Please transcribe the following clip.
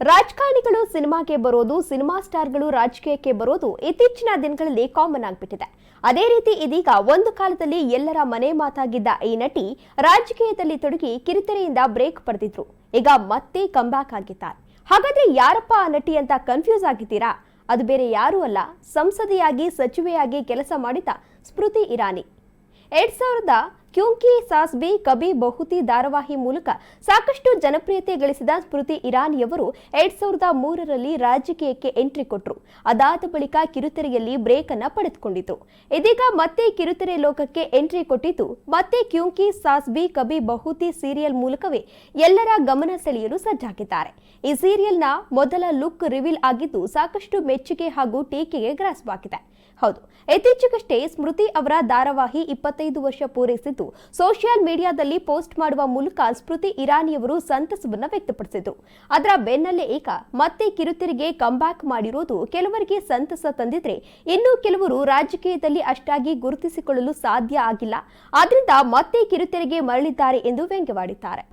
ರಾಜಕಾರಣಿಗಳು ಸಿನಿಮಾಗೆ ಬರೋದು, ಸಿನಿಮಾ ಸ್ಟಾರ್ಗಳು ರಾಜಕೀಯಕ್ಕೆ ಬರೋದು ಇತ್ತೀಚಿನ ದಿನಗಳಲ್ಲಿ ಕಾಮನ್ ಆಗಿಬಿಟ್ಟಿದೆ. ಅದೇ ರೀತಿ ಇದೀಗ ಒಂದು ಕಾಲದಲ್ಲಿ ಎಲ್ಲರ ಮನೆ ಮಾತಾಗಿದ್ದ ಈ ನಟಿ ರಾಜಕೀಯದಲ್ಲಿ ತೊಡಗಿ ಕಿರುತೆರೆಯಿಂದ ಬ್ರೇಕ್ ಪಡೆದಿದ್ರು. ಈಗ ಮತ್ತೆ ಕಂಬ್ಯಾಕ್ ಆಗಿದ್ದಾರೆ. ಹಾಗಾದ್ರೆ ಯಾರಪ್ಪ ಆ ನಟಿ ಅಂತ ಕನ್ಫ್ಯೂಸ್ ಆಗಿದ್ದೀರಾ? ಅದು ಬೇರೆ ಯಾರೂ ಅಲ್ಲ, ಸಂಸದೆಯಾಗಿ ಸಚಿವೆಯಾಗಿ ಕೆಲಸ ಮಾಡಿದ ಸ್ಮೃತಿ ಇರಾನಿ. 2000ದ ಕ್ಯೂಂಕಿ ಸಾಸ್ ಭಿ ಕಭಿ ಬಹುತಿ ಧಾರಾವಾಹಿ ಮೂಲಕ ಸಾಕಷ್ಟು ಜನಪ್ರಿಯತೆ ಗಳಿಸಿದ ಸ್ಮೃತಿ ಇರಾನಿಯವರು 2003ರಲ್ಲಿ ರಾಜಕೀಯಕ್ಕೆ ಎಂಟ್ರಿ ಕೊಟ್ಟರು. ಅದಾದ ಬಳಿಕ ಕಿರುತೆರೆಯಲ್ಲಿ ಬ್ರೇಕ್ ಅನ್ನ ಪಡೆದುಕೊಂಡಿತು. ಇದೀಗ ಮತ್ತೆ ಕಿರುತೆರೆ ಲೋಕಕ್ಕೆ ಎಂಟ್ರಿ ಕೊಟ್ಟಿದ್ದು ಮತ್ತೆ ಕ್ಯೂಂಕಿ ಸಾಸ್ ಭಿ ಕಭಿ ಬಹುತಿ ಸೀರಿಯಲ್ ಮೂಲಕವೇ ಎಲ್ಲರ ಗಮನ ಸೆಳೆಯಲು ಸಜ್ಜಾಗಿದ್ದಾರೆ. ಈ ಸೀರಿಯಲ್ನ ಮೊದಲ ಲುಕ್ ರಿವೀಲ್ ಆಗಿದ್ದು ಸಾಕಷ್ಟು ಮೆಚ್ಚುಗೆ ಹಾಗೂ ಟೀಕೆಗೆ ಗ್ರಾಸವಾಗಿದೆ. ಹೌದು, ಇತ್ತೀಚೆಗಷ್ಟೇ ಸ್ಮೃತಿ ಅವರ ಧಾರಾವಾಹಿ 25 ವರ್ಷ ಪೂರೈಸಿದ್ದು ಸೋಷಿಯಲ್ ಮೀಡಿಯಾದಲ್ಲಿ ಪೋಸ್ಟ್ ಮಾಡುವ ಮೂಲಕ ಸ್ಮೃತಿ ಇರಾನಿಯವರು ಸಂತಸವನ್ನ ವ್ಯಕ್ತಪಡಿಸಿದ್ರು. ಅದರ ಬೆನ್ನಲ್ಲೇ ಈಗ ಮತ್ತೆ ಕಿರುತೆರೆಗೆ ಕಂಬ್ಯಾಕ್ ಮಾಡಿರೋದು ಕೆಲವರಿಗೆ ಸಂತಸ ತಂದಿದ್ರೆ, ಇನ್ನು ಕೆಲವರು ರಾಜಕೀಯದಲ್ಲಿ ಅಷ್ಟಾಗಿ ಗುರುತಿಸಿಕೊಳ್ಳಲು ಸಾಧ್ಯ ಆಗಿಲ್ಲ, ಆದ್ರಿಂದ ಮತ್ತೆ ಕಿರುತೆರೆಗೆ ಮರಳಿದ್ದಾರೆ ಎಂದು ವ್ಯಂಗ್ಯವಾಡಿದ್ದಾರೆ.